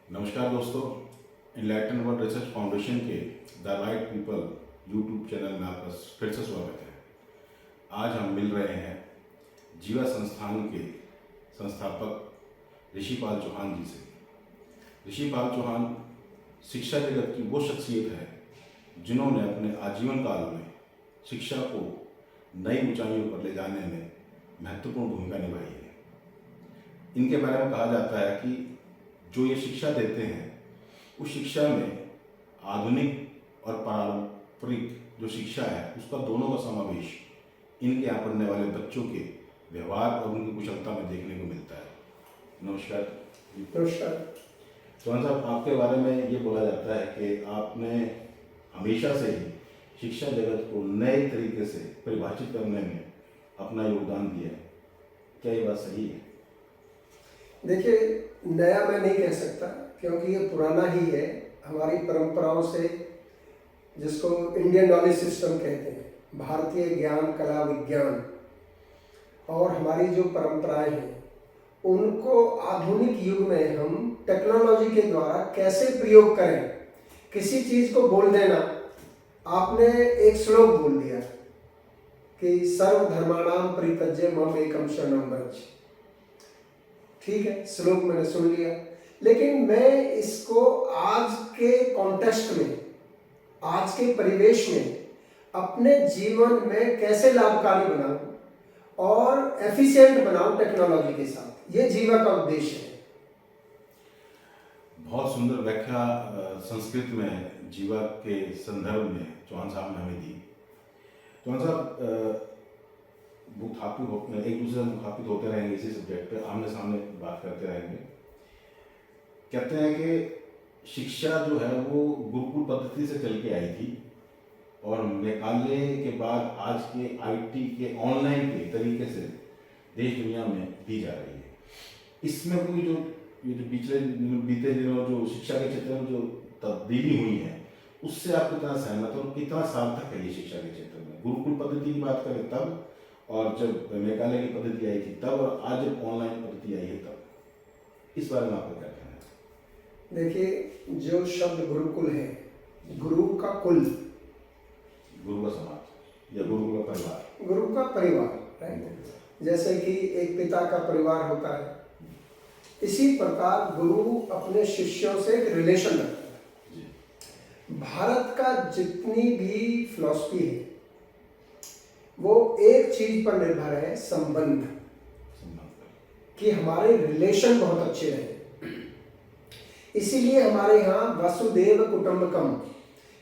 नमस्कार दोस्तों, enlighten world research foundation के the right people YouTube channel में आपका फिर से स्वागत है। आज हम मिल रहे हैं जीवा संस्थान के संस्थापक ऋषिपाल चौहान जी से। ऋषिपाल चौहान शिक्षा जगत की वो शख्सियत है जिन्होंने अपने आजीवन काल में शिक्षा को नई ऊंचाइयों पर ले जाने में महत्वपूर्ण भूमिका निभाई है। इनके बारे में कहा जाता है कि जो ये शिक्षा देते हैं उस शिक्षा में आधुनिक और पारंपरिक जो शिक्षा है उसका दोनों का समावेश इनके यहाँ पढ़ने वाले बच्चों के व्यवहार और उनकी कुशलता में देखने को मिलता है। नमस्कार। नमस्कार। चौहान साहब, आपके बारे में ये बोला जाता है कि आपने हमेशा से ही शिक्षा जगत को नए तरीके से परिभाषित करने में अपना योगदान दिया है। क्या ये बात सही है? देखिए, नया मैं नहीं कह सकता क्योंकि ये पुराना ही है। हमारी परंपराओं से, जिसको इंडियन नॉलेज सिस्टम कहते हैं, भारतीय ज्ञान कला विज्ञान, और हमारी जो परंपराएं हैं उनको आधुनिक युग में हम टेक्नोलॉजी के द्वारा कैसे प्रयोग करें। किसी चीज को बोल देना, आपने एक श्लोक बोल दिया कि सर्वधर्माणाम परित्यज्य मम एकम शरणम व्रज। ठीक है, श्लोक मैंने सुन लिया, लेकिन मैं इसको आज के कॉन्टेक्स्ट में, आज के परिवेश में अपने जीवन में कैसे लाभकारी बनाऊं और एफिशिएंट बनाऊं टेक्नोलॉजी के साथ। ये जीवा का उद्देश्य है। बहुत सुंदर व्याख्या संस्कृत में जीवा के संदर्भ में चौहान साहब ने हमें दी। चौहान साहब, एक दूसरे से मुखातिब होते रहेंगे, इसी सब्जेक्ट पे आमने सामने बात करते रहेंगे। कहते हैं कि शिक्षा जो है वो गुरुकुल पद्धति से चल के आई थी और मेघालय के बाद आज के आईटी के ऑनलाइन के तरीके से देश दुनिया में दी जा रही है। इसमें कोई जो बीते दिनों जो शिक्षा के क्षेत्र में जो तब्दीली हुई है उससे आप कितना सहमत हो, कितना सार्थक है ये शिक्षा के क्षेत्र में? गुरुकुल पद्धति की बात करें तब, और जब मेघालय की पद्धति आई थी तब, और आज जब ऑनलाइन पद्धति आई है तब, इस बारे में आपका क्या कहना है? देखिए, जो शब्द गुरुकुल है, गुरु का कुल, गुरु का समाज या गुरु का परिवार, गुरु का परिवार, राइट। जैसे कि एक पिता का परिवार होता है, इसी प्रकार गुरु अपने शिष्यों से एक रिलेशन रखता है। भारत का जितनी भी फिलॉसफी है वो एक चीज पर निर्भर है, संबंध, कि हमारे रिलेशन बहुत अच्छे रहे। इसीलिए हमारे यहाँ वसुदेव कुटुंबकम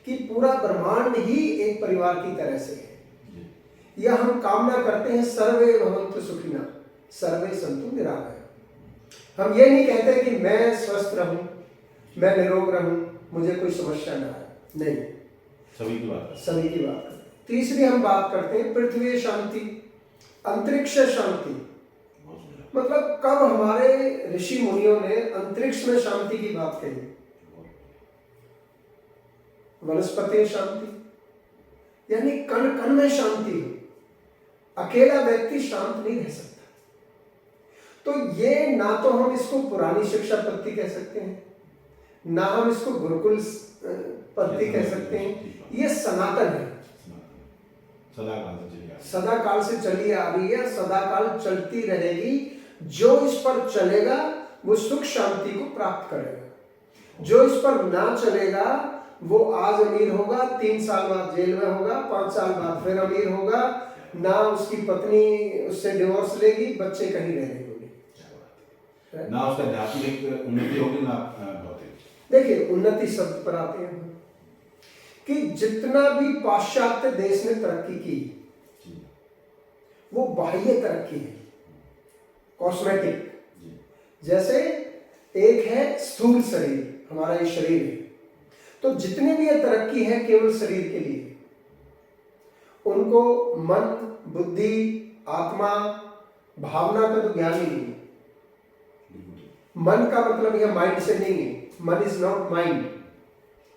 कि पूरा ब्रह्मांड ही एक परिवार की तरह से है। यह हम कामना करते हैं, सर्वे भवन्तु सुखिनः सर्वे सन्तु निरामयाः। हम ये नहीं कहते कि मैं स्वस्थ रहूं, मैं निरोग रहूं, मुझे कोई समस्या ना आए, नहीं, सभी की बात सभी की बात करते। तीसरी हम बात करते हैं पृथ्वी शांति, अंतरिक्ष शांति। मतलब कब हमारे ऋषि मुनियों ने अंतरिक्ष में शांति की बात कही? वनस्पति शांति, यानी कण कण में शांति हो। अकेला व्यक्ति शांत नहीं रह सकता। तो ये ना तो हम इसको पुरानी शिक्षा पद्धति कह सकते हैं, ना हम इसको गुरुकुल पद्धति कह सकते हैं। ये सनातन है, सदा काल से चली आ रही है, सदा काल चलती रहेगी। जो इस पर चलेगा वो सुख शांति को प्राप्त करेगा। जो इस पर ना चलेगा वो आज अमीर होगा, 3 साल बाद जेल में होगा, 5 साल बाद फिर अमीर होगा, ना उसकी पत्नी उससे डिवोर्स लेगी, बच्चे कहीं रह रहे होंगे, ना उसका जाति उन्नति होगी ना भौतिक। देखिए, उन्नति शब्द पर आते हैं कि जितना भी पाश्चात्य देश ने तरक्की की वो बाह्य तरक्की है, कॉस्मेटिक। जैसे एक है स्थूल शरीर, हमारा ये शरीर है, तो जितनी भी ये तरक्की है केवल शरीर के लिए। उनको मन, बुद्धि, आत्मा, भावना का तो ज्ञान ही नहीं है। मन का मतलब यह माइंड से नहीं है, मन इज नॉट माइंड,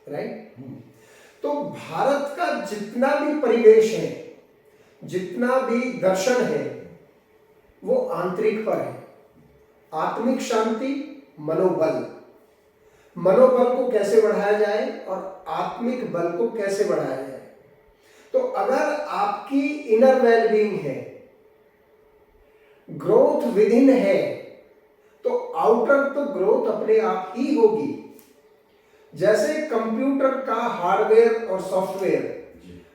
राइट। तो भारत का जितना भी परिवेश है, जितना भी दर्शन है, वो आंतरिक पर है। आत्मिक शांति, मनोबल। मनोबल को कैसे बढ़ाया जाए और आत्मिक बल को कैसे बढ़ाया जाए। तो अगर आपकी इनर वेलबींग है, ग्रोथ विद इन है, तो आउटर तो ग्रोथ अपने आप ही होगी। जैसे कंप्यूटर का हार्डवेयर और सॉफ्टवेयर,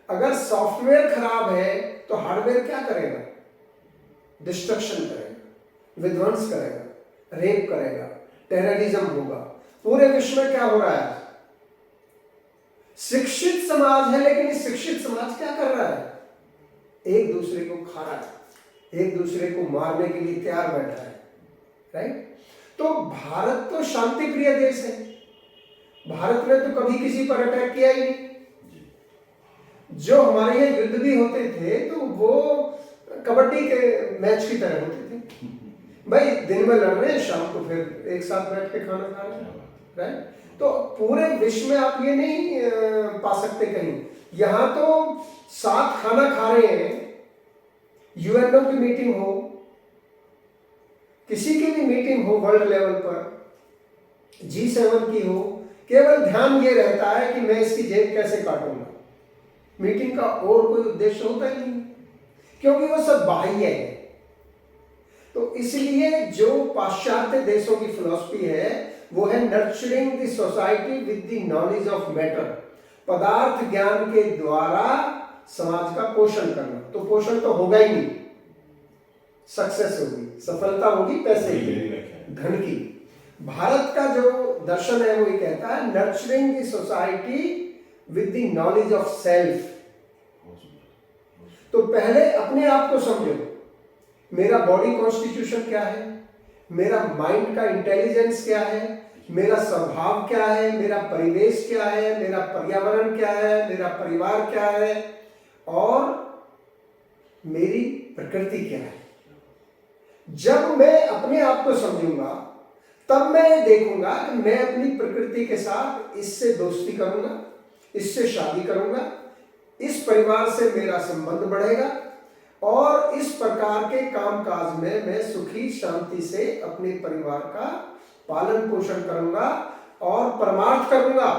अगर सॉफ्टवेयर खराब है तो हार्डवेयर क्या करेगा? डिस्ट्रक्शन करेगा, विध्वंस करेगा, रेप करेगा, टेररिज्म होगा। पूरे विश्व में क्या हो रहा है? शिक्षित समाज है, लेकिन इस शिक्षित समाज क्या कर रहा है? एक दूसरे को खा रहा है, एक दूसरे को मारने के लिए तैयार बैठा है, राइट? तो भारत तो शांति प्रिय देश है, भारत ने तो कभी किसी पर अटैक किया ही नहीं। जो हमारे यहाँ युद्ध भी होते थे तो वो कबड्डी के मैच की तरह होते थे। भाई दिन में लड़ रहे हैं, शाम को फिर एक साथ बैठ के खाना खा रहे हैं, राइट? तो पूरे विश्व में आप ये नहीं पा सकते कहीं। यहाँ तो साथ खाना खा रहे हैं, यूएनओ की मीटिंग हो, किसी की भी मीटिंग हो वर्ल्ड लेवल पर, G7 की हो, केवल ध्यान ये रहता है कि मैं इसकी जेब कैसे काटूंगा। मीटिंग का और कोई उद्देश्य होता ही नहीं, क्योंकि वो सब बाह्य है। तो इसलिए जो पाश्चात्य देशों की फिलॉसफी है वो है nurturing the society with the knowledge of matter, पदार्थ ज्ञान के द्वारा समाज का पोषण करना। तो पोषण तो होगा ही नहीं, सक्सेस होगी, सफलता होगी पैसे की, धन की। भारत का जो दर्शन है वो ये कहता है nurturing the society with the knowledge of self. तो पहले अपने आप को समझो, मेरा बॉडी कॉन्स्टिट्यूशन क्या है, मेरा माइंड का इंटेलिजेंस क्या है, मेरा स्वभाव क्या है, मेरा परिवेश क्या है, मेरा पर्यावरण क्या है, मेरा परिवार क्या है और मेरी प्रकृति क्या है। जब मैं अपने आप को समझूंगा तब मैं देखूंगा कि मैं अपनी प्रकृति के साथ इससे दोस्ती करूंगा, इससे शादी करूंगा, इस परिवार से मेरा संबंध बढ़ेगा और इस प्रकार के कामकाज में मैं सुखी शांति से अपने परिवार का पालन पोषण करूंगा और परमार्थ करूंगा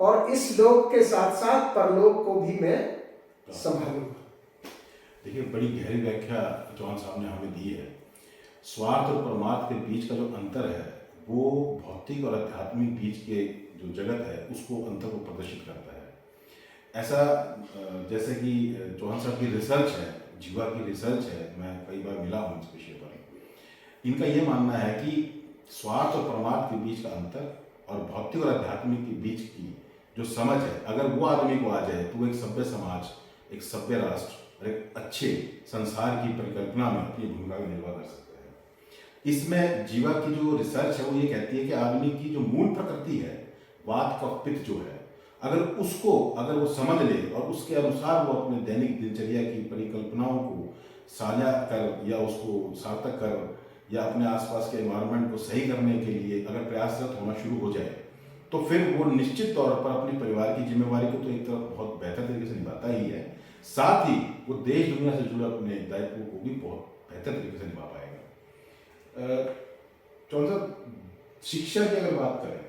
और इस लोक के साथ साथ परलोक को भी मैं संभालूंगा। देखिए, बड़ी गहरी व्याख्या चौहान साहब ने हमें दी है। स्वार्थ और परमार्थ के बीच का जो अंतर है वो भौतिक और आध्यात्मिक बीच के जो जगत है उसको अंतर को प्रदर्शित करता है। ऐसा जैसे कि चौहान साहब की रिसर्च है, जीवा की रिसर्च है, मैं कई बार मिला हूँ इस विषय पर। इनका ये मानना है कि स्वार्थ और परमार्थ के बीच का अंतर और भौतिक और आध्यात्मिक के बीच की जो समझ है, अगर वो आदमी को आ जाए तो वो एक सभ्य समाज, एक सभ्य राष्ट्र और एक अच्छे संसार की परिकल्पना में अपनी भूमिका का निर्वाह कर सकते हैं। इसमें जीवा की जो रिसर्च है वो ये कहती है कि आदमी की जो मूल प्रकृति है, वात का पित्त जो है, अगर वो समझ ले और उसके अनुसार वो अपने दैनिक दिनचर्या की परिकल्पनाओं को साझा कर या उसको सार्थक कर या अपने आसपास के एनवायरनमेंट को सही करने के लिए अगर प्रयासरत होना शुरू हो जाए तो फिर वो निश्चित तौर पर अपने परिवार की जिम्मेवारी को तो एक तरफ बहुत बेहतर तरीके से निभाता ही है, साथ ही वो देश दुनिया से जुड़े अपने दायित्वों को भी बहुत बेहतर तरीके से निभा पाएगा। चौहान साहब, शिक्षा की अगर बात करें,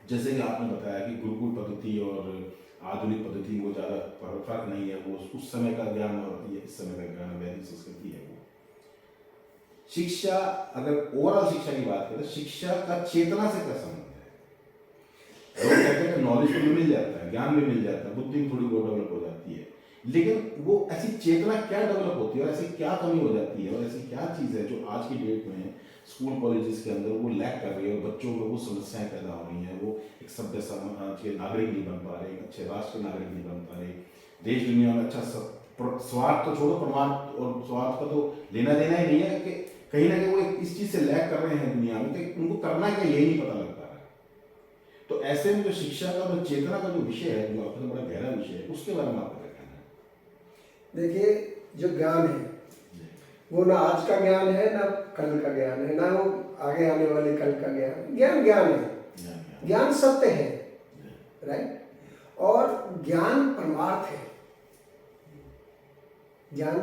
जैसे कि आपने बताया कि गुरुकुल पद्धति और आधुनिक पद्धति में वो ज़्यादा फर्क नहीं है, वो उस समय का ज्ञान और ये इस समय का ज्ञान, वैदिक संस्कृति है। वो शिक्षा, अगर ओवरऑल शिक्षा की बात करें, शिक्षा का चेतना से क्या संबंध है? लोग कहते हैं नॉलेज तो मिल जाता है, ज्ञान भी मिल जाता है, बुद्धि भी थोड़ी बहुत डेवलप हो जाती है, लेकिन वो ऐसी चेतना क्या डेवलप होती है और ऐसी क्या कमी हो जाती है और ऐसी क्या चीज़ है जो आज की डेट में स्कूल कॉलेजेस के अंदर वो लैक कर रही है और बच्चों में वो समस्याएं पैदा हो रही हैं। वो एक सभ्य समाज के नागरिक नहीं बन पा रहे, एक अच्छे राष्ट्र के नागरिक नहीं बन पा रहे, देश दुनिया में अच्छा स्वार्थ तो छोड़ो, परमार्थ और स्वार्थ का तो लेना देना ही नहीं है कि कहीं ना कहीं वो इस चीज़ से लैक कर रहे हैं दुनिया में कि उनको करना क्या यही नहीं पता लग पा रहा है। तो ऐसे में जो शिक्षा का जो चेतना का जो विषय है, जो आपका बड़ा गहरा विषय है, उसके बारे में आपका क्या कहना है? देखिए, जो ज्ञान है वो ना आज का ज्ञान है ना कल का ज्ञान है, ना वो आगे आने वाले कल का ज्ञान। ज्ञान ज्ञान है, ज्ञान सत्य है, राइट? और ज्ञान परमार्थ है, ज्ञान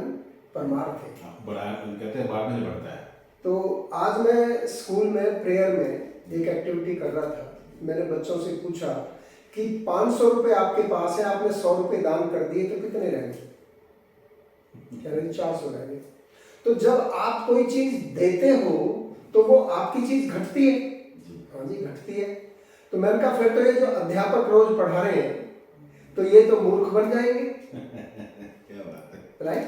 परमार्थ है, बड़ा कहते हैं बाद में बढ़ता है। तो आज मैं स्कूल में प्रेयर में एक एक्टिविटी कर रहा था, मैंने बच्चों से पूछा कि 500 रुपये आपके पास है, आपने 100 रुपये दान कर दिए तो कितने रह गए? कह रहे 400 रह गए। तो जब आप कोई चीज देते हो तो वो आपकी चीज घटती है। हाँ जी, घटती है। तो मैंने कहा फिर तो ये जो अध्यापक रोज पढ़ा रहे हैं तो ये तो मूर्ख बन जाएंगे। क्या बात है। राइट।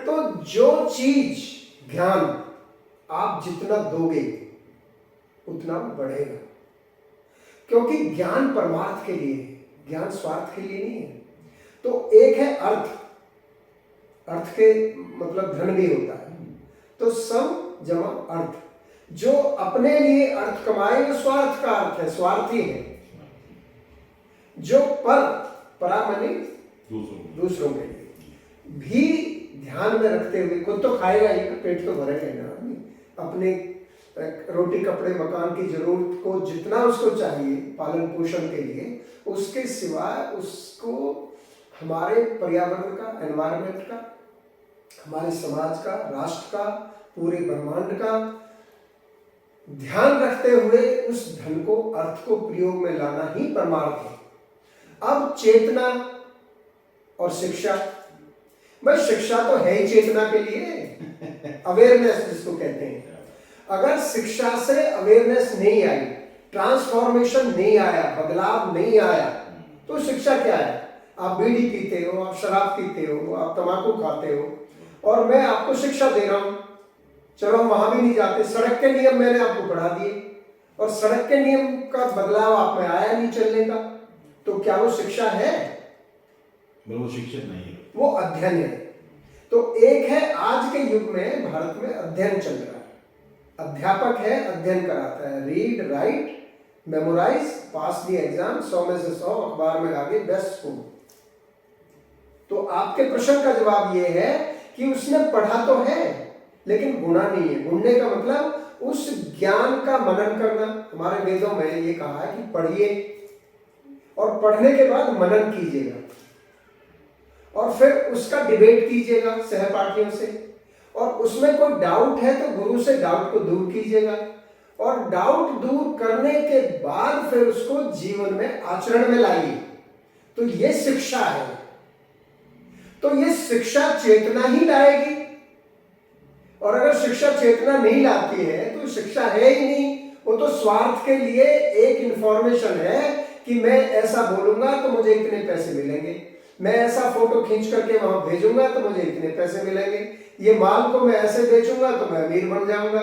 तो जो चीज ज्ञान आप जितना दोगे उतना बढ़ेगा, क्योंकि ज्ञान परमार्थ के लिए है, ज्ञान स्वार्थ के लिए नहीं है। तो एक है अर्थ, अर्थ के मतलब धन भी होता है, तो सम जमा अर्थ। जो अपने लिए अर्थ कमाए वो स्वार्थ का अर्थ है, स्वार्थी है। जो परा माने दूसरों के लिए भी ध्यान में रखते हुए, खुद तो खाएगा ही ना, पेट तो भरेगा ही ना आदमी, अपने रोटी कपड़े मकान की जरूरत को जितना उसको चाहिए पालन पोषण के लिए, उसके सिवाय उसको हमारे पर्यावरण का, एनवायरनमेंट का, हमारे समाज का, राष्ट्र का, पूरे ब्रह्मांड का ध्यान रखते हुए उस धन को, अर्थ को प्रयोग में लाना ही परमार्थ है। अब चेतना और शिक्षा, भाई शिक्षा तो है ही चेतना के लिए, अवेयरनेस जिसको कहते हैं। अगर शिक्षा से अवेयरनेस नहीं आई, ट्रांसफॉर्मेशन नहीं आया, बदलाव नहीं आया, तो शिक्षा क्या है? आप बीड़ी पीते हो, आप शराब पीते हो, आप तंबाकू खाते हो, और मैं आपको शिक्षा दे रहा हूं, चलो हम वहां भी नहीं जाते, सड़क के नियम मैंने आपको पढ़ा दिए और सड़क के नियम का बदलाव आप में आया नहीं चलने का, तो क्या वो शिक्षा है? वो शिक्षित नहीं है, वो अध्ययन है। तो एक है आज के युग में भारत में अध्ययन चल रहा है, अध्यापक है, अध्ययन कराता है, read write memorise pass the exam, 100 में से 100, अखबार में आगे बेस्ट स्कूल। तो आपके प्रश्न का जवाब ये है कि उसने पढ़ा तो है लेकिन गुणा नहीं है। गुणने का मतलब उस ज्ञान का मनन करना। हमारे वेदों में ये कहा है कि पढ़िए और पढ़ने के बाद मनन कीजिएगा और फिर उसका डिबेट कीजिएगा सहपाठियों से, और उसमें कोई डाउट है तो गुरु से डाउट को दूर कीजिएगा, और डाउट दूर करने के बाद फिर उसको जीवन में आचरण में लाइए। तो ये शिक्षा है। तो ये शिक्षा चेतना ही लाएगी, और अगर शिक्षा चेतना नहीं लाती है तो शिक्षा है ही नहीं, वो तो स्वार्थ के लिए एक इंफॉर्मेशन है कि मैं ऐसा बोलूंगा तो मुझे इतने पैसे मिलेंगे, मैं ऐसा फोटो खींच करके वहां भेजूंगा तो मुझे इतने पैसे मिलेंगे, ये माल को मैं ऐसे बेचूंगा तो मैं अमीर बन जाऊंगा।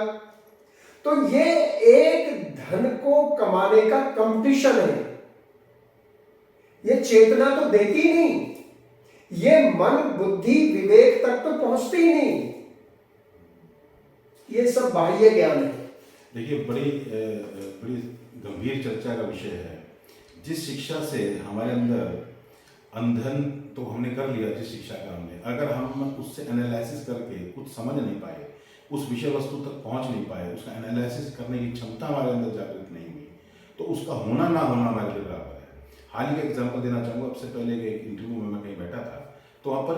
तो ये एक धन को कमाने का कंपटीशन है। ये चेतना तो देती नहीं, ये मन बुद्धि विवेक तक तो पहुंचती ही नहीं। ये सब बाह्य ज्ञान है। देखिए, बड़ी गंभीर चर्चा का विषय है। जिस शिक्षा से हमारे अंदर अंधन तो हमने कर लिया, जिस शिक्षा का हमने, अगर हम उससे एनालिसिस करके कुछ समझ नहीं पाए, उस विषय वस्तु तक पहुंच नहीं पाए, उसका एनालिसिस करने की क्षमता हमारे अंदर जागृत नहीं हुई, तो उसका होना ना होना हमारे लिए बराबर है। हाल ही का एग्जाम्पल देना चाहूँगा। अब से पहले एक इंटरव्यू में मैं कहीं बैठा था, तो वहाँ पर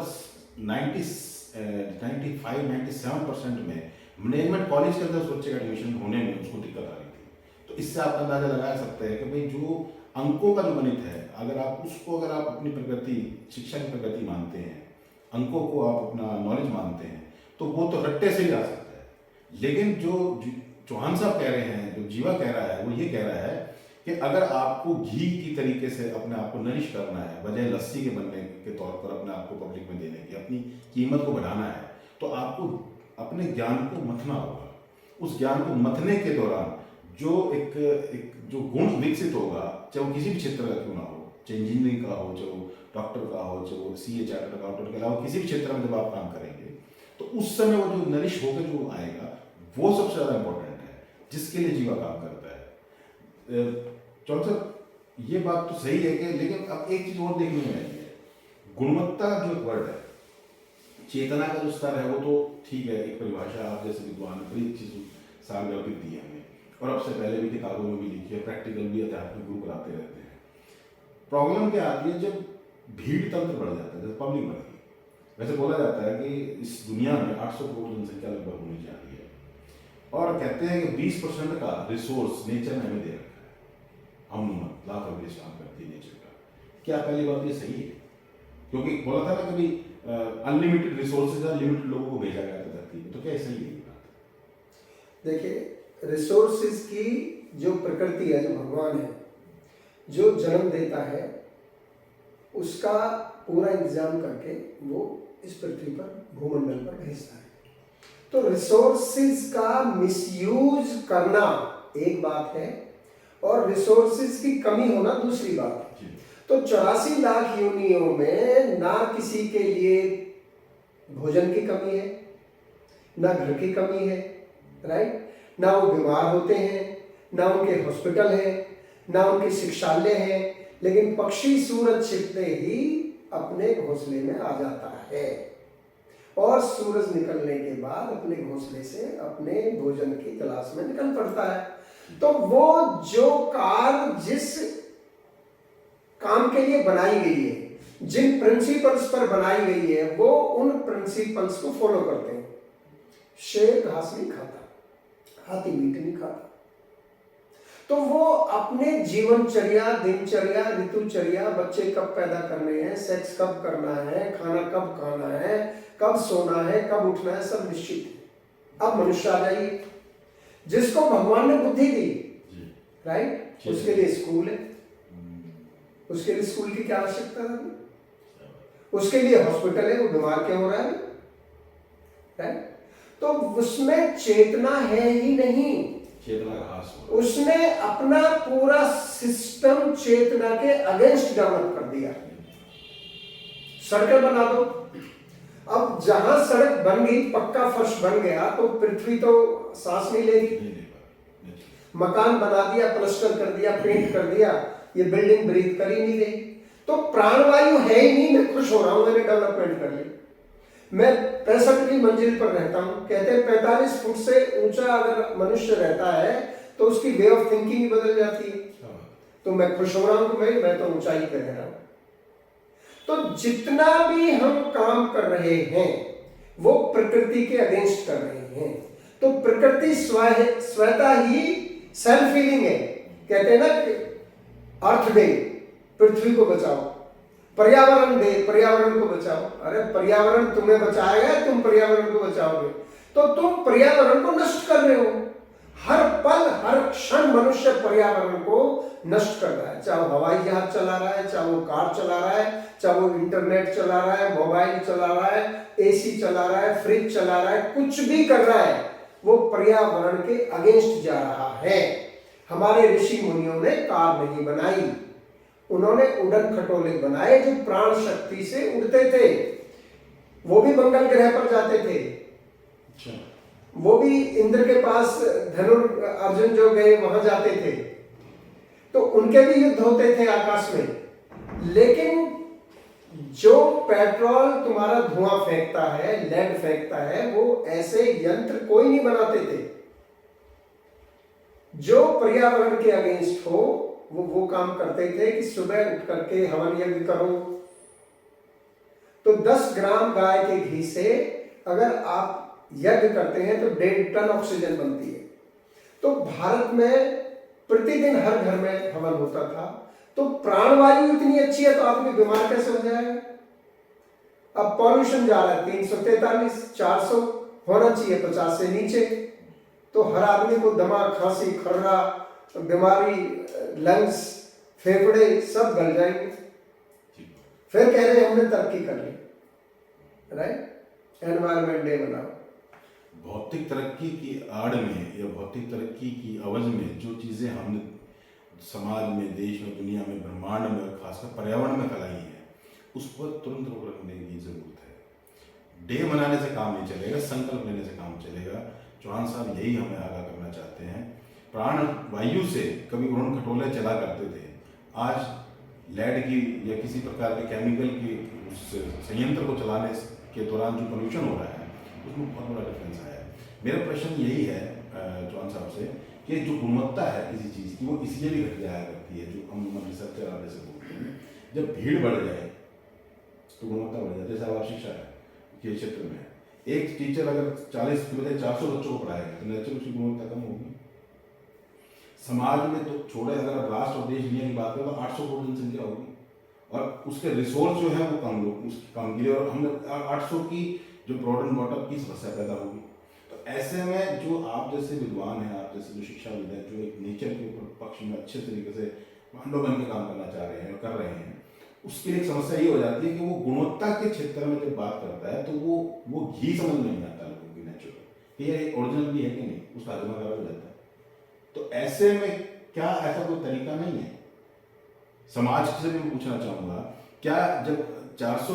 95-97% में मैनेजमेंट कॉलेज के अंदर उस बच्चे का एडमिशन होने में उसको दिक्कत आ रही थी। तो इससे आप अंदाजा लगा सकते हैं कि भाई जो अंकों का जो गणित है, अगर आप उसको, अगर आप अपनी प्रगति, शिक्षा की प्रगति मानते हैं, अंकों को आप अपना नॉलेज मानते हैं, तो वो तो रट्टे से ही आ सकता है। लेकिन जो चौहान साहब कह रहे हैं, जो जीवा कह रहा है, वो ये कह रहा है कि अगर आपको घी की तरीके से अपने आप को नरिश करना है, बजाय लस्सी के बनने के तौर पर अपने आप को पब्लिक में देने की, अपनी कीमत को बढ़ाना है, तो आपको अपने ज्ञान को मथना होगा। उस ज्ञान को मथने के दौरान जो एक जो गुण विकसित होगा, चाहे वो किसी भी क्षेत्र का क्यों ना हो, चाहे इंजीनियरिंग का हो, चाहे वो डॉक्टर का हो, चाहे वो CA चार्टर्ड अकाउंटेंट के अलावा किसी भी क्षेत्र में जब आप काम करेंगे, तो उस समय वो जो नरिश होकर जो आएगा, वो सबसे ज़्यादा इंपॉर्टेंट है, जिसके लिए जीवा काम करता है। चौहान साहब, ये बात तो सही है कि, लेकिन अब एक चीज़ और देखने में आई है, गुणवत्ता जो एक वर्ड है, चेतना का जो स्तर है, वो तो ठीक है, एक परिभाषा आप जैसे विद्वान ने बड़ी चीज़ सार्वजनिक दी है हमें, और अब से पहले भी किताबों में भी लिखी है, प्रैक्टिकल भी अध्यात्मिक गुरु कराते रहते हैं। प्रॉब्लम क्या आती है जब भीड़ तंत्र बढ़ जाता है, जब पब्लिक बढ़ती है। वैसे बोला जाता है कि इस दुनिया में 800 करोड़ जनसंख्या लगभग होनी चाहिए, और कहते हैं कि 20% का रिसोर्स नेचर ने हमें दे रखा है। हम लाभ अवेश काम करती है नेचर का। क्या पहली बात ये सही है? क्योंकि बोला था ना कभी अनलिमिटेड रिसोर्सेज और लिमिटेड लोगों को भेजा गया था धरती में, तो क्या सही है ये बात? देखिए, रिसोर्सेज की जो प्रकृति है, जो भगवान है, जो जन्म देता है, उसका पूरा इंतजाम करके वो इस पृथ्वी पर, भूमंडल पर भेजता है। तो रिसोर्सेज का मिसयूज करना एक बात है और रिसोर्सेज की कमी होना दूसरी बात है। तो 84 लाख योनियों में ना किसी के लिए भोजन की कमी है, ना घर की कमी है, राइट? ना वो बीमार होते हैं, ना उनके हॉस्पिटल है, ना उनके शिक्षालय है, लेकिन पक्षी सूरज छिपते ही अपने घोंसले में आ जाता है और सूरज निकलने के बाद अपने घोंसले से अपने भोजन की तलाश में निकल पड़ता है। तो वो जो कार जिस काम के लिए बनाई गई है, जिन प्रिंसिपल्स पर बनाई गई है, वो उन प्रिंसिपल्स को फॉलो करते हैं। शेर घास नहीं खाता, हाथी मीट नहीं खाता, तो वो अपने जीवनचर्या, दिनचर्या, ऋतुचर्या, बच्चे कब पैदा करने हैं, सेक्स कब करना है, खाना कब खाना है, कब सोना है, कब उठना है, सब निश्चित है। अब मनुष्य आ जाइए, जिसको भगवान ने बुद्धि दी, राइट? उसके लिए स्कूल है, उसके लिए स्कूल की क्या आवश्यकता है? उसके लिए हॉस्पिटल है, वो बीमार क्यों हो रहा है, राइट? तो उसमें चेतना है ही नहीं, उसने अपना पूरा सिस्टम चेतना के अगेंस्ट डेवलप कर दिया। सड़कें बना दो, अब जहां सड़क बन गई, पक्का फर्श बन गया, तो पृथ्वी तो सांस नहीं लेगी। मकान बना दिया, प्लास्टर कर दिया, पेंट कर दिया, ये बिल्डिंग ब्रीथ कर ही नहीं रही, तो प्राणवायु है ही नहीं। मैं खुश हो रहा हूं, मैंने डेवलपमेंट कर ली। मैं 65वीं मंजिल पर रहता हूं, कहते हैं 45 फुट से ऊंचा अगर मनुष्य रहता है तो उसकी वे ऑफ थिंकिंग ही बदल जाती है। तो मैं खुश हो रहा हूं कि मैं तो ऊंचाई पे रह रहा हूं। तो जितना भी हम काम कर रहे हैं वो प्रकृति के अगेंस्ट कर रहे हैं। तो प्रकृति स्वतः ही सेल्फ हीलिंग है। कहते हैं ना कि अर्थ डे, पृथ्वी को बचाओ, पर्यावरण दे, पर्यावरण को बचाओ। अरे पर्यावरण तुम्हें बचाएगा, तुम पर्यावरण को बचाओगे, तो तुम पर्यावरण को नष्ट कर रहे हो। हर पल हर क्षण मनुष्य पर्यावरण को नष्ट कर रहा है, चाहे वो हवाई जहाज चला रहा है, चाहे वो कार चला रहा है, चाहे वो इंटरनेट चला रहा है, मोबाइल चला रहा है, एसी चला रहा है, फ्रिज चला रहा है, कुछ भी कर रहा है, वो पर्यावरण के अगेंस्ट जा रहा है। हमारे ऋषि मुनियों ने कार नहीं बनाई, उन्होंने उड़न खटोले बनाए जो प्राण शक्ति से उड़ते थे। वो भी मंगल ग्रह पर जाते थे, वो भी इंद्र के पास धनुर अर्जुन जो गए वहां जाते थे, तो उनके भी युद्ध होते थे आकाश में। लेकिन जो पेट्रोल तुम्हारा धुआं फेंकता है, लेड फेंकता है, वो ऐसे यंत्र कोई नहीं बनाते थे। जो पर्यावरण के अगेंस्ट हो वो काम करते थे कि सुबह उठ करके हवन यज्ञ करो। तो 10 ग्राम गाय के घी से अगर आप यज्ञ करते हैं तो 1.5 टन ऑक्सीजन बनती है। तो भारत में प्रतिदिन हर घर में हवन होता था। तो प्राणवायु इतनी अच्छी है तो आदमी बीमार कैसे हो जाएगा? अब पॉल्यूशन जा रहा है 343, 400 होना चाहिए 50 से नीचे, तो हर आदमी को दमा, खांसी, खर्रा, बीमारी, लंग्स, फेफड़े सब गल जाएंगे। फिर कह रहे हैं हमने तरक्की कर ली, राइट? एनवायरमेंट डे बनाओ। भौतिक तरक्की की आड़ में या भौतिक तरक्की की अवज में जो चीज़ें हमने समाज में, देश में, दुनिया में, ब्रह्मांड में और खासकर पर्यावरण में फैलाई है, उस पर तुरंत रोक रखने की जरूरत है। डे मनाने से काम नहीं चलेगा, संकल्प लेने से काम चलेगा। चौहान साहब यही हमें आगाह करना चाहते हैं। प्राण वायु से कभी उड़न खटोले चला करते थे, आज लेड की या किसी प्रकार के केमिकल की उस संयंत्र को चलाने के दौरान जो पोल्यूशन हो रहा है उसमें बहुत बड़ा डिफरेंस आया है। मेरा प्रश्न यही है चौहान साहब से कि जो गुणवत्ता है किसी चीज़ की वो इसलिए भी घट जाया करती है, जो हम रिसर्च आने से बोलते हैं। जब भीड़ बढ़ जाए तो गुणवत्ता बढ़ जाती है। जैसे आप शिक्षा के क्षेत्र में एक टीचर अगर 40 की बजाय 400 बच्चों को पढ़ाएगा तो नेचुरल उसकी गुणवत्ता कम होगी। समाज में तो छोड़े, अगर आप राष्ट्र और देश दुनिया की बात करें तो 800 करोड़ जनसंख्या होगी और उसके रिसोर्स जो है वो कम लोग उसकी कम के लिए, और हम 800 की जो ब्रॉड एंड बॉटम की समस्या पैदा होगी। तो ऐसे में जो आप जैसे विद्वान हैं, आप जैसे जो शिक्षाविद हैं, जो एक नेचर के ऊपर पक्ष में अच्छे तरीके से मानव बन के काम करना चाह रहे हैं और कर रहे हैं, उसके लिए एक समस्या ये हो जाती है कि वो गुणवत्ता के क्षेत्र में जब बात करता है तो वो घी समझ में नहीं आता लोगों की नेचुरल कि ये ओरिजिनल भी है कि नहीं, उसका हजमा खराब हो जाता है। तो ऐसे में क्या ऐसा कोई तरीका नहीं है? समाज से भी मैं पूछना चाहूँगा, क्या जब 400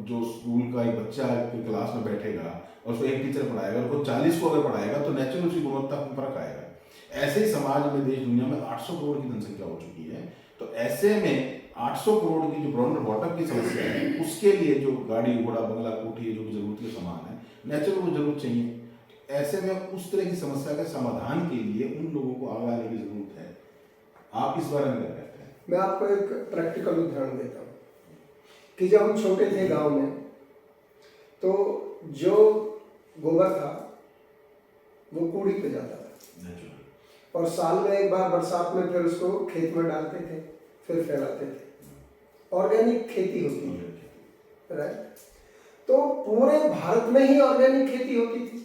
जो स्कूल का एक बच्चा क्लास में बैठेगा और उसको एक टीचर पढ़ाएगा और वो 40 को अगर पढ़ाएगा तो नेचुरल उसकी गुणवत्ता में फर्क आएगा। ऐसे ही समाज में, देश दुनिया में 800 करोड़ की जनसंख्या हो चुकी है, तो ऐसे में 800 करोड़ की जो ब्रॉड एंड बॉटम की समस्या है उसके लिए जो गाड़ी घोड़ा बंगला कोठी जो भी जरूरत के सामान है, नेचुरल वो जरूरत चाहिए। ऐसे में उस तरह की समस्या के समाधान के लिए उन लोगों को आगे आने की जरूरत है। आप इस बारे में क्या कहते हैं? मैं आपको एक प्रैक्टिकल उदाहरण देता हूँ कि जब हम छोटे थे गांव में, तो जो गोबर था वो कूड़ी पे जाता था और साल में एक बार बरसात में फिर उसको खेत में डालते थे, फिर फैलाते थे। ऑर्गेनिक खेती होती है, राइट? तो पूरे भारत में ही ऑर्गेनिक खेती होती थी।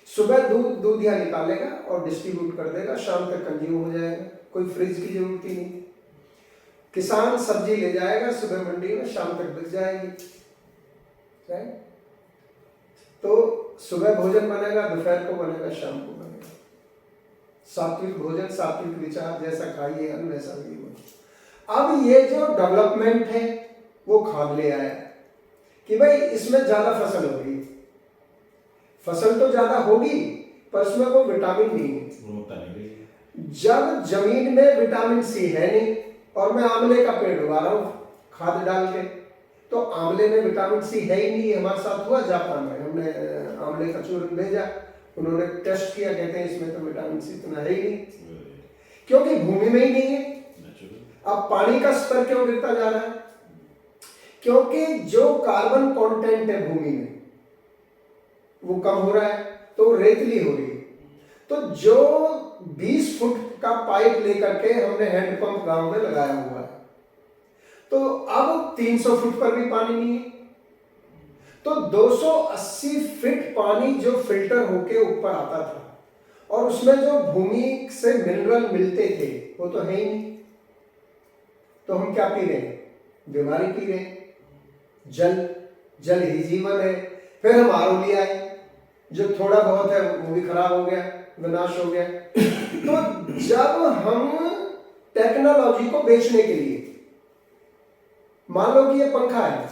सुबह दूधिया निकालेगा और डिस्ट्रीब्यूट कर देगा, शाम तक कंज्यूम हो जाएगा, कोई फ्रिज की जरूरत ही नहीं। किसान सब्जी ले जाएगा सुबह मंडी में, शाम तक बिक जाएगी, राइट? तो सुबह भोजन बनेगा, दोपहर को बनेगा, शाम को बनेगा। सात्विक भोजन, सात्विक विचार, जैसा खाइए अन्न वैसा भी हो। अब ये जो डेवलपमेंट है वो खाद ले आया कि भाई इसमें ज्यादा फसल होगी। फसल तो ज्यादा होगी पर उसमें कोई विटामिन नहीं है। जब जमीन में विटामिन सी है नहीं और मैं आंवले का पेड़ उगा रहा हूँ खाद डाल के, तो आंवले में विटामिन सी है ही नहीं। हमारे साथ हुआ जापान में, हमने आंवले का चूर्ण भेजा, उन्होंने टेस्ट किया, कहते हैं इसमें तो विटामिन सी इतना है ही नहीं, क्योंकि भूमि में ही नहीं है। अब पानी का स्तर क्यों गिरता जा रहा है? क्योंकि जो कार्बन कंटेंट है भूमि में वो कम हो रहा है, तो रेतली हो रही है। तो जो 20 फुट का पाइप लेकर के हमने हैंडपंप गांव में लगाया हुआ है, तो अब 300 फुट पर भी पानी नहीं है। तो 280 फीट पानी जो फिल्टर होके ऊपर आता था और उसमें जो भूमि से मिनरल मिलते थे वो तो है ही नहीं। तो हम क्या पी रहे हैं? बीमारी पी रहे हैं। जल ही जीवन है। फिर हम आरओ ले आए, जो थोड़ा बहुत है वो भी खराब हो गया, विनाश हो गया। तो जब हम टेक्नोलॉजी को बेचने के लिए, मान लो कि ये पंखा है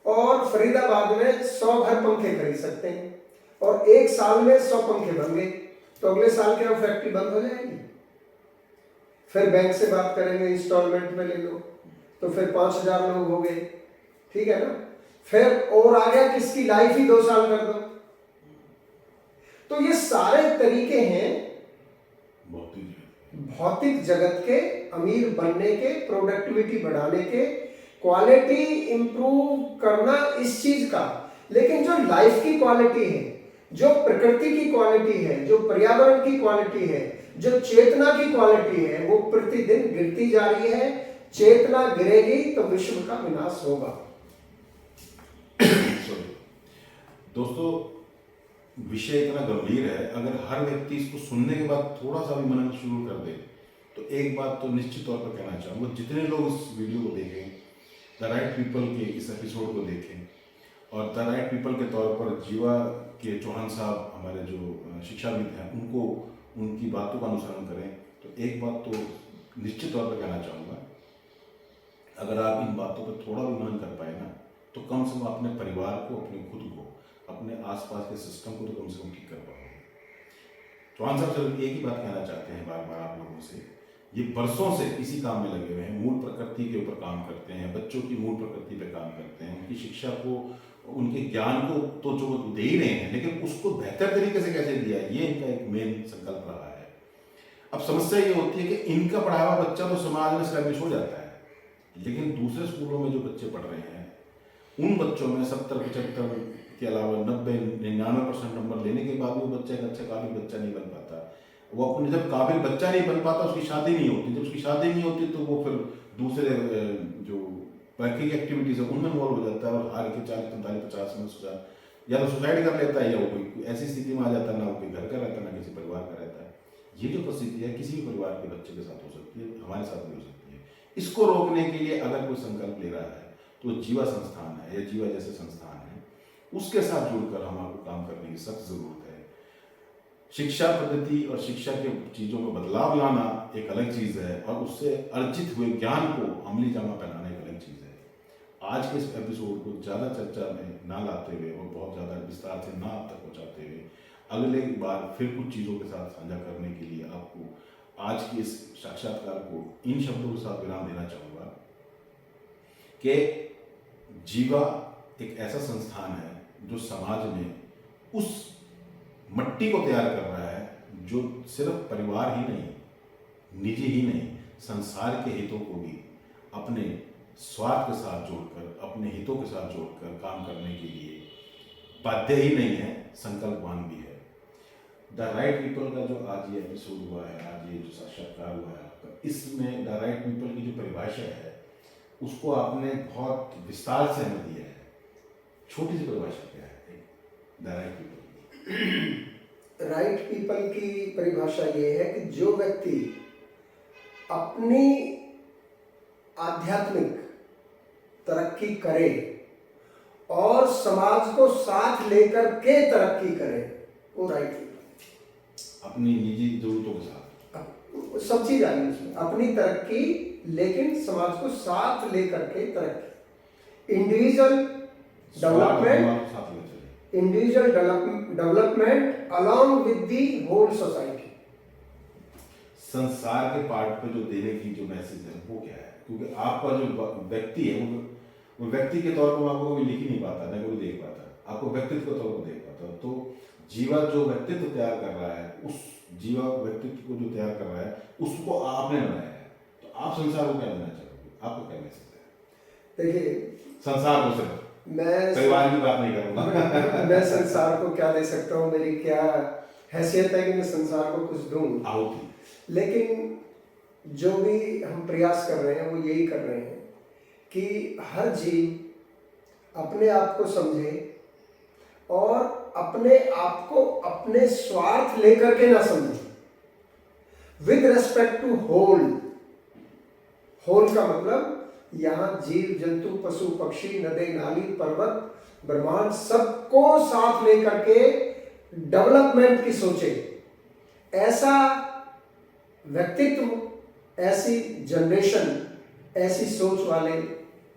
और फरीदाबाद में 100 घर पंखे खरीद सकते हैं और एक साल में 100 पंखे बन गए, तो अगले साल क्या फैक्ट्री बंद हो जाएगी? फिर बैंक से बात करेंगे इंस्टॉलमेंट में ले लो, तो फिर 5000 लोग हो गए, ठीक है ना? फिर और आ गया किसकी लाइफ ही 2 साल कर दो। तो ये सारे तरीके हैं भौतिक जगत के अमीर बनने के, प्रोडक्टिविटी बढ़ाने के, क्वालिटी इंप्रूव करना इस चीज का। लेकिन जो लाइफ की क्वालिटी है, जो प्रकृति की क्वालिटी है, जो पर्यावरण की क्वालिटी है, जो चेतना की क्वालिटी है, वो प्रतिदिन गिरती जा रही है। चेतना गिरेगी तो विश्व का विनाश होगा। दोस्तों, विषय इतना गंभीर है, अगर हर व्यक्ति इसको सुनने के बाद थोड़ा सा भी मनन शुरू कर दे तो एक बात तो निश्चित तौर पर कहना चाहूँगा, जितने लोग इस वीडियो को देखें, द राइट पीपल के इस एपिसोड को देखें और द राइट पीपल के तौर पर जीवा के चौहान साहब हमारे जो शिक्षाविद हैं उनको, उनकी बातों का अनुसरण करें, तो एक बात तो निश्चित तौर पर कहना चाहूँगा, अगर आप इन बातों पर थोड़ा भी मनन कर पाए ना, तो कम से कम अपने परिवार को, अपने खुद को, अपने आसपास के सिस्टम को तो कम से कम ठीक कर पाओगे। चौहान साहब सिर्फ एक ही बात कहना चाहते हैं बार बार आप लोगों से, ये बरसों से इसी काम में लगे हुए हैं, मूल प्रकृति के ऊपर काम करते हैं, बच्चों की मूल प्रकृति पे काम करते हैं, उनकी शिक्षा को, उनके ज्ञान को तो जो दे ही रहे हैं, लेकिन उसको बेहतर तरीके से कैसे दिया है, ये इनका एक मेन संकल्प रहा है। अब समस्या ये होती है कि इनका पढ़ा हुआ बच्चा तो समाज में स्टैब्लिश हो जाता है, लेकिन दूसरे स्कूलों में जो बच्चे पढ़ रहे हैं उन बच्चों में 70-75 के अलावा 90-99% नंबर लेने के बाद भी वो बच्चा एक अच्छा काबिल बच्चा नहीं बन पाता। वो अपने जब काबिल बच्चा नहीं बन पाता उसकी शादी नहीं होती, जब उसकी शादी नहीं होती तो वो फिर दूसरे जो बाकी की एक्टिविटीज़ है उनमें इन्वॉल्व हो जाता है और हार के 40-45-50 में उसका या तो सुसाइड कर लेता है या वो कोई ऐसी स्थिति में आ जाता है, ना वो कोई घर का रहता है ना किसी परिवार का रहता है। ये जो परिस्थिति है किसी भी परिवार के बच्चे के साथ हो सकती है, हमारे साथ भी हो सकती है। इसको रोकने के लिए अगर कोई संकल्प ले रहा है तो जीवा संस्थान है या जीवा जैसे संस्थान है उसके साथ जुड़कर हमारे काम करने की सख्त जरूरत है। शिक्षा पद्धति और शिक्षा के चीज़ों में बदलाव लाना एक अलग चीज़ है और उससे अर्जित हुए ज्ञान को अमली जामा पहनाना एक अलग चीज़ है। आज के इस एपिसोड को ज़्यादा चर्चा में ना लाते हुए और बहुत ज़्यादा विस्तार से ना आप तक पहुँचाते हुए अगले बार फिर कुछ चीज़ों के साथ साझा करने के लिए आपको आज की इस साक्षात्कार को इन शब्दों के साथ विराम देना चाहूँगा कि जीवा एक ऐसा संस्थान है जो समाज में उस मट्टी को तैयार कर रहा है जो सिर्फ परिवार ही नहीं, निजी ही नहीं, संसार के हितों को भी अपने स्वार्थ के साथ जोड़कर, अपने हितों के साथ जोड़कर काम करने के लिए बाध्य ही नहीं है, संकल्पवान भी है। द राइट पीपल का जो आज ये एपिसोड हुआ है, आज ये जो साक्षात्कार हुआ है आपका, इसमें द राइट पीपल की जो परिभाषा है उसको आपने बहुत विस्तार से हमें दिया है। छोटी सी परिभाषा क्या है the right people? Right people की परिभाषा ये है कि जो व्यक्ति अपनी आध्यात्मिक तरक्की करे और समाज को साथ लेकर के तरक्की करे, वो राइट पीपल। अपनी निजी जरूरतों के साथ सब चीज आएगी उसमें, अपनी तरक्की लेकिन समाज को साथ लेकर के तरक्की, individual development along with the whole society. संसार के पार्ट पे जो देने की जो मैसेज है वो क्या है? क्योंकि आपका जो व्यक्ति है वो व्यक्ति के तौर पर आपको कोई लिख ही नहीं पाता, ना कोई देख पाता, आपको व्यक्तित्व के तौर पर देख पाता। तो जीवा जो व्यक्तित्व तैयार कर रहा है, उस जीवा व्यक्तित्व को जो तैयार कर रहा है उसको आपने बनाया है, तो आप संसार को क्या देना चाहोगे? आपको क्या मैसेज है? देखिए, संसार को सिर्फ मैं परिवार की बात नहीं करूंगा मैं संसार को क्या दे सकता हूँ, मेरी क्या हैसियत है कि मैं संसार को कुछ दूं। लेकिन जो भी हम प्रयास कर रहे हैं वो यही कर रहे हैं कि हर जीव अपने आप को समझे और अपने आप को अपने स्वार्थ लेकर के ना समझे, with respect to whole. Whole का मतलब यहाँ जीव जंतु पशु पक्षी नदी नाली पर्वत ब्रह्मांड सबको साथ लेकर के डेवलपमेंट की सोचे। ऐसा व्यक्तित्व, ऐसी जनरेशन, ऐसी सोच वाले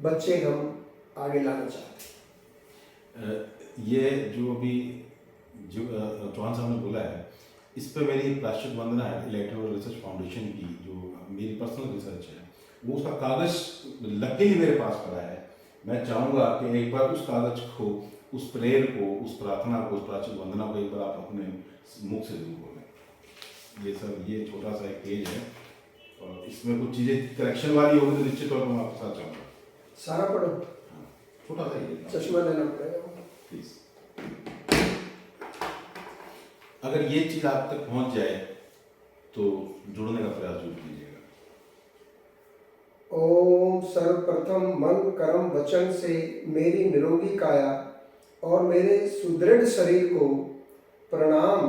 बच्चे हम आगे लाना चाहते हैं। ये जो अभी जो चौहान साहब ने बोला है, इस पर मेरी प्लास्टिक वंदना है इलेक्ट्रॉनिक रिसर्च फाउंडेशन की, जो मेरी पर्सनल रिसर्च है, वो उसका कागज़ लकीली मेरे पास पड़ा है। मैं चाहूँगा कि एक बार उस कागज़ को, उस प्रेयर को, उस प्रार्थना को, उस प्राचीन वंदना को एक बार आप अपने मुख से जरूर बोलें। ये छोटा सा एक पेज है और इसमें कुछ चीज़ें करेक्शन वाली होगी तो निश्चित तौर पर मैं आपके साथ चाहूँगा। सारा पढ़ो। हाँ, छोटा सा ही चश्मा लेना पड़ेगा प्लीज। अगर ये चीज़ आप तक पहुँच जाए तो जुड़ने का प्रयास जरूर कीजिएगा। ओम सर्वप्रथम मन कर्म वचन से मेरी निरोगी काया और मेरे सुदृढ़ शरीर को प्रणाम,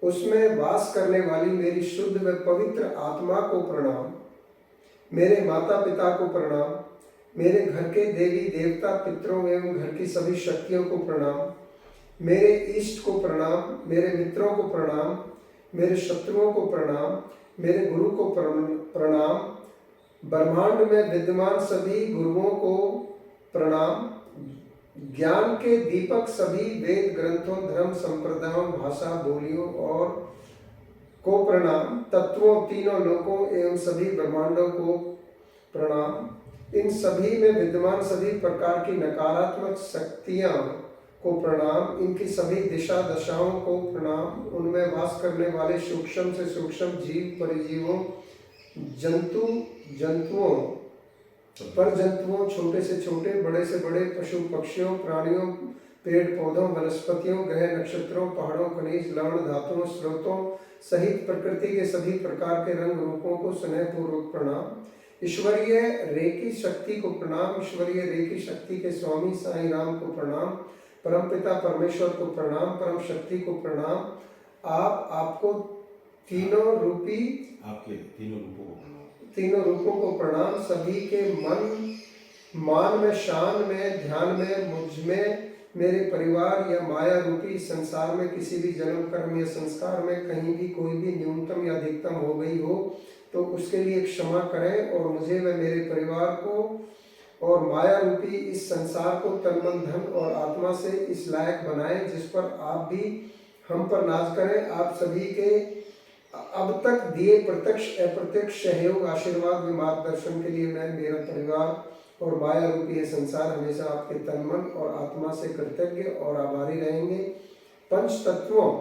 उसमें वास करने वाली मेरी शुद्ध व पवित्र आत्मा को प्रणाम, मेरे माता पिता को प्रणाम, मेरे घर के देवी देवता पितरों एवं घर की सभी शक्तियों को प्रणाम, मेरे इष्ट को प्रणाम, मेरे मित्रों को प्रणाम, मेरे शत्रुओं को प्रणाम, मेरे गुरु को प्रणाम, ब्रह्मांड में विद्यमान सभी गुरुओं को प्रणाम, ज्ञान के दीपक सभी वेद ग्रंथों धर्म संप्रदायों भाषा बोलियों और को प्रणाम, तत्वों तीनों लोकों एवं सभी ब्रह्मांडों को प्रणाम, इन सभी में विद्यमान सभी प्रकार की नकारात्मक शक्तियां को प्रणाम, इनकी सभी दिशा दशाओं को प्रणाम, उनमें वास करने वाले सूक्ष्म से सूक्ष्म जीव परिजीवों जंतुओं पर जंतुओं, छोटे से छोटे, बड़े से बड़े, पशु पक्षियों, प्राणियों, पेड़ पौधों, वनस्पतियों, ग्रह नक्षत्रों, पहाड़ों, खनिज, लवण, धातुओं, स्रोतों सहित प्रकृति के सभी प्रकार के रंग रूपों को स्नेहपूर्वक प्रणाम। ईश्वरीय रेकी शक्ति को प्रणाम। ईश्वरीय रेकी शक्ति के स्वामी साईं राम को प्रणाम। परमपिता परमेश्वर को प्रणाम। परम शक्ति को प्रणाम। आपको तीनों रूपी, आपके तीनों रूपों को प्रणाम। तीनों रूपों को प्रणाम। सभी के मन, मान में, शान में, ध्यान में, मुझ में, मेरे परिवार या माया रूपी संसार में किसी भी जन्म, कर्म या संस्कार में कहीं भी कोई भी न्यूनतम या अधिकतम हो गई हो तो उसके लिए क्षमा करें और मुझे व मेरे परिवार को और माया रूपी इस संसार को तन मन धन और आत्मा से इस लायक बनाएं जिस पर आप भी हम पर नाज करें। आप सभी के अब तक दिए प्रत्यक्ष अप्रत्यक्ष सहयोग, आशीर्वाद व मार्गदर्शन के लिए मैं, मेरा परिवार और माया रूपी ये संसार हमेशा आपके तन मन और आत्मा से कृतज्ञ और आभारी रहेंगे। पंच तत्वों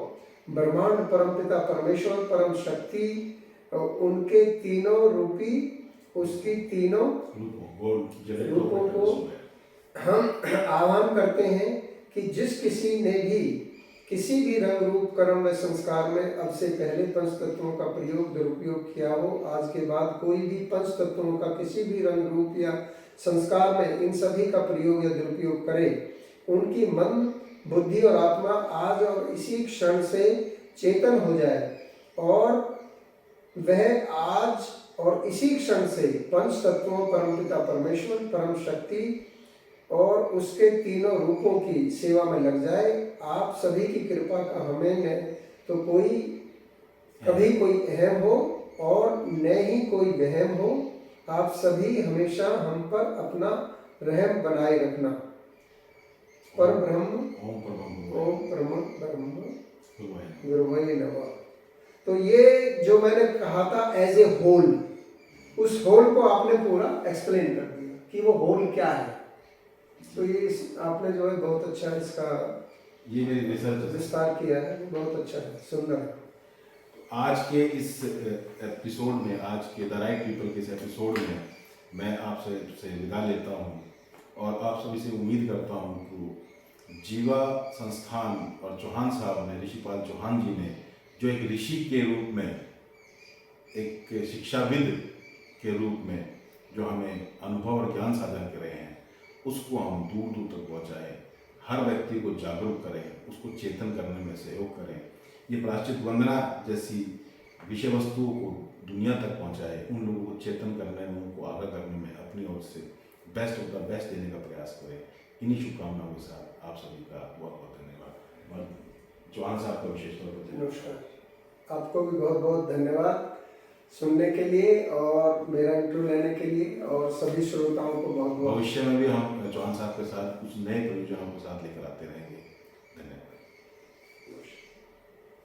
ब्रह्मांड, परमपिता परमेश्वर, परम शक्ति, उनके तीनों रूपी, उसकी तीनों रूपों को हम आह्वान करते हैं कि जिस किसी ने भी किसी भी रंग रूप कर्म में संस्कार में अब से पहले पंच तत्वों का प्रयोग दुरुपयोग किया हो, आज के बाद कोई भी पंच तत्वों का किसी भी रंग रूप या संस्कार में इन सभी का प्रयोग या दुरुपयोग करे, उनकी मन, बुद्धि और आत्मा आज और इसी क्षण से चेतन हो जाए और वह आज और इसी क्षण से पंच तत्वों, परमपिता परमेश्वर, परम शक्ति और उसके तीनों रूपों की सेवा में लग जाए। आप सभी की कृपा का हमें न तो कोई कभी कोई अहम हो और न ही कोई वहम हो। आप सभी हमेशा हम पर अपना रहम बनाए रखना। पर ब्रह्म ओम ब्रह्म गुरुवै नमः। तो ये जो मैंने कहा था एज ए होल, उस होल को आपने पूरा एक्सप्लेन कर दिया कि वो होल क्या है। तो ये आपने जो है बहुत अच्छा इसका ये मेरी रिसर्च विस्तार किया है, बहुत अच्छा है, सुंदर है। आज के इस एपिसोड में, आज के द राइट पीपल के इस एपिसोड में मैं आपसे विदा लेता हूँ और आप सभी से उम्मीद करता हूँ कि जीवा संस्थान और चौहान साहब ने, ऋषिपाल चौहान जी ने जो एक ऋषि के रूप में, एक शिक्षाविद के रूप में जो हमें अनुभव और ज्ञान साझा कर रहे हैं, उसको हम दूर दूर तक पहुँचाएँ, हर व्यक्ति को जागरूक करें, उसको चेतन करने में सहयोग करें। ये प्रायश्चित वंदना जैसी विषय वस्तुओं को दुनिया तक पहुँचाए, उन लोगों को चेतन करने में, उनको आगाह करने में अपनी ओर से बेस्ट ऑफ द बेस्ट देने का प्रयास करें। इन्हीं शुभकामनाओं के साथ आप सभी का बहुत बहुत धन्यवाद और चौहान साहब का विशेष तौर पर नमस्कार। आपको भी बहुत बहुत धन्यवाद सुनने के लिए और मेरा इंटरव्यू लेने के लिए, और सभी श्रोताओं को बहुत बहुत। भविष्य में भी हम चौहान साहब के साथ कुछ नए परियोजनाओं के साथ लेकर आते रहेंगे। धन्यवाद।